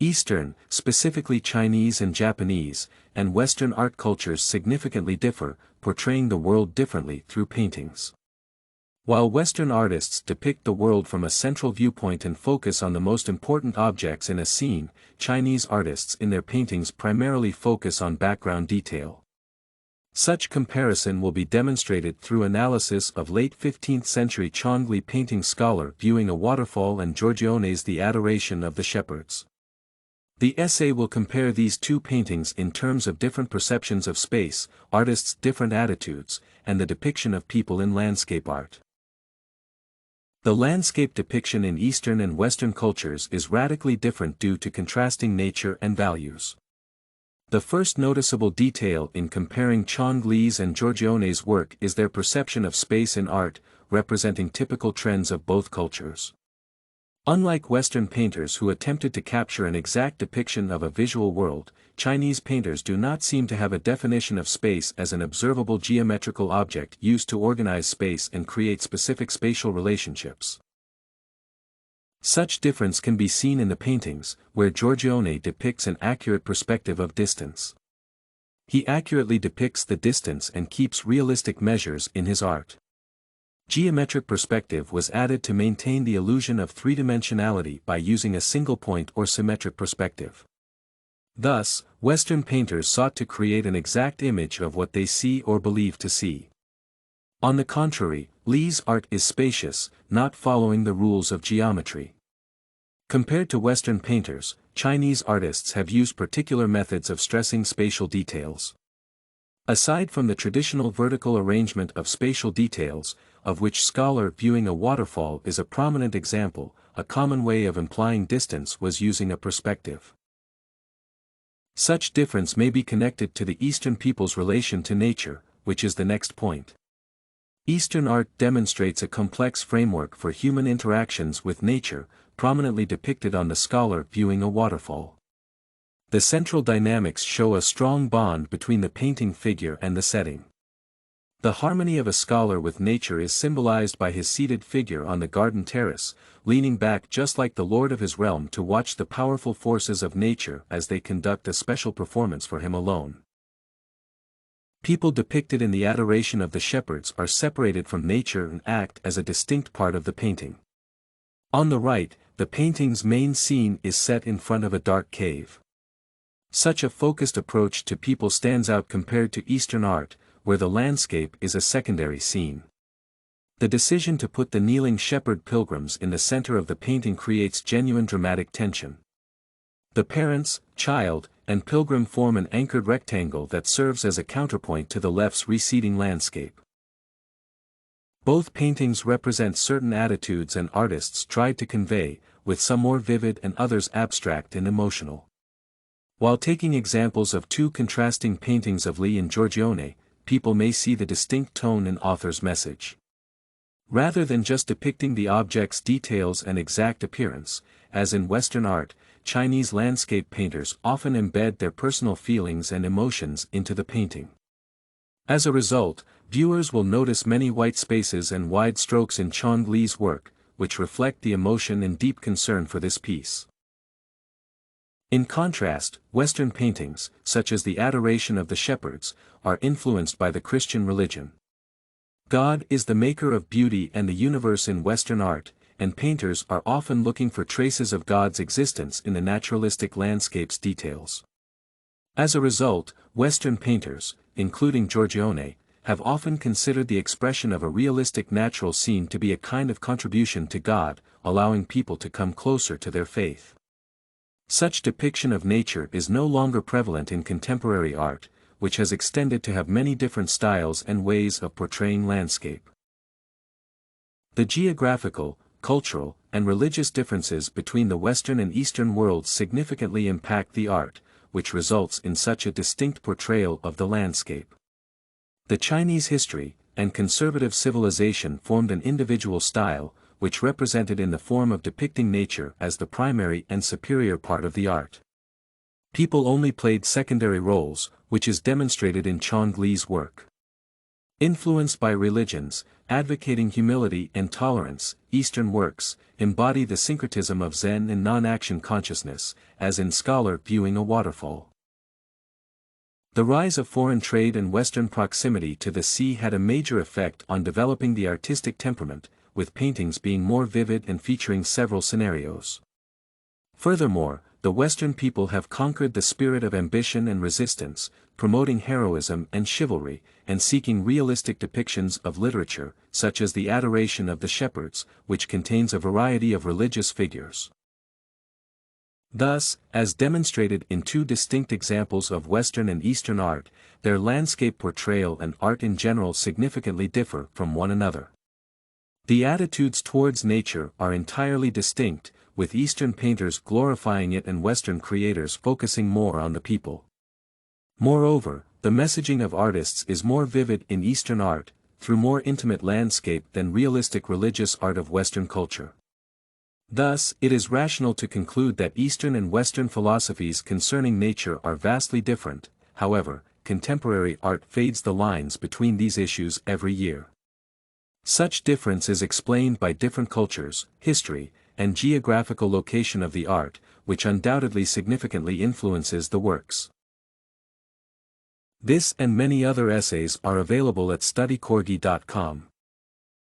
Eastern, specifically Chinese and Japanese, and Western art cultures significantly differ, portraying the world differently through paintings. While Western artists depict the world from a central viewpoint and focus on the most important objects in a scene, Chinese artists in their paintings primarily focus on background detail. Such comparison will be demonstrated through analysis of late 15th century Zhong Li painting scholar viewing a waterfall and Giorgione's The Adoration of the Shepherds. The essay will compare these two paintings in terms of different perceptions of space, artists' different attitudes, and the depiction of people in landscape art. The landscape depiction in Eastern and Western cultures is radically different due to contrasting nature and values. The first noticeable detail in comparing Zhong Li's and Giorgione's work is their perception of space in art, representing typical trends of both cultures. Unlike Western painters who attempted to capture an exact depiction of a visual world, Chinese painters do not seem to have a definition of space as an observable geometrical object used to organize space and create specific spatial relationships. Such difference can be seen in the paintings, where Giorgione depicts an accurate perspective of distance. He accurately depicts the distance and keeps realistic measures in his art. Geometric perspective was added to maintain the illusion of three-dimensionality by using a single point or symmetric perspective. Thus, Western painters sought to create an exact image of what they see or believe to see. On the contrary, Li's art is spacious, not following the rules of geometry. Compared to Western painters, Chinese artists have used particular methods of stressing spatial details. Aside from the traditional vertical arrangement of spatial details, of which scholar viewing a waterfall is a prominent example, a common way of implying distance was using a perspective. Such difference may be connected to the Eastern people's relation to nature, which is the next point. Eastern art demonstrates a complex framework for human interactions with nature, prominently depicted on the scholar viewing a waterfall. The central dynamics show a strong bond between the painting figure and the setting. The harmony of a scholar with nature is symbolized by his seated figure on the garden terrace, leaning back just like the lord of his realm to watch the powerful forces of nature as they conduct a special performance for him alone. People depicted in the Adoration of the Shepherds are separated from nature and act as a distinct part of the painting. On the right, the painting's main scene is set in front of a dark cave. Such a focused approach to people stands out compared to Eastern art, where the landscape is a secondary scene. The decision to put the kneeling shepherd pilgrims in the center of the painting creates genuine dramatic tension. The parents, child, and pilgrim form an anchored rectangle that serves as a counterpoint to the left's receding landscape. Both paintings represent certain attitudes and artists tried to convey, with some more vivid and others abstract and emotional. While taking examples of two contrasting paintings of Li and Giorgione, people may see the distinct tone in author's message. Rather than just depicting the object's details and exact appearance, as in Western art, Chinese landscape painters often embed their personal feelings and emotions into the painting. As a result, viewers will notice many white spaces and wide strokes in Zhong Li's work, which reflect the emotion and deep concern for this piece. In contrast, Western paintings, such as the Adoration of the Shepherds, are influenced by the Christian religion. God is the maker of beauty and the universe in Western art, and painters are often looking for traces of God's existence in the naturalistic landscape's details. As a result, Western painters, including Giorgione, have often considered the expression of a realistic natural scene to be a kind of contribution to God, allowing people to come closer to their faith. Such depiction of nature is no longer prevalent in contemporary art, which has extended to have many different styles and ways of portraying landscape. The geographical, cultural, and religious differences between the Western and Eastern worlds significantly impact the art, which results in such a distinct portrayal of the landscape. The Chinese history and conservative civilization formed an individual style, which represented in the form of depicting nature as the primary and superior part of the art. People only played secondary roles, which is demonstrated in Zhong Li's work. Influenced by religions, advocating humility and tolerance, Eastern works embody the syncretism of Zen and non-action consciousness, as in Scholar viewing a waterfall. The rise of foreign trade and Western proximity to the sea had a major effect on developing the artistic temperament, with paintings being more vivid and featuring several scenarios. Furthermore, the Western people have conquered the spirit of ambition and resistance, promoting heroism and chivalry, and seeking realistic depictions of literature, such as the Adoration of the Shepherds, which contains a variety of religious figures. Thus, as demonstrated in two distinct examples of Western and Eastern art, their landscape portrayal and art in general significantly differ from one another. The attitudes towards nature are entirely distinct, with Eastern painters glorifying it and Western creators focusing more on the people. Moreover, the messaging of artists is more vivid in Eastern art, through more intimate landscape than realistic religious art of Western culture. Thus, it is rational to conclude that Eastern and Western philosophies concerning nature are vastly different. However, contemporary art fades the lines between these issues every year. Such difference is explained by different cultures, history, and geographical location of the art, which undoubtedly significantly influences the works. This and many other essays are available at studycorgi.com.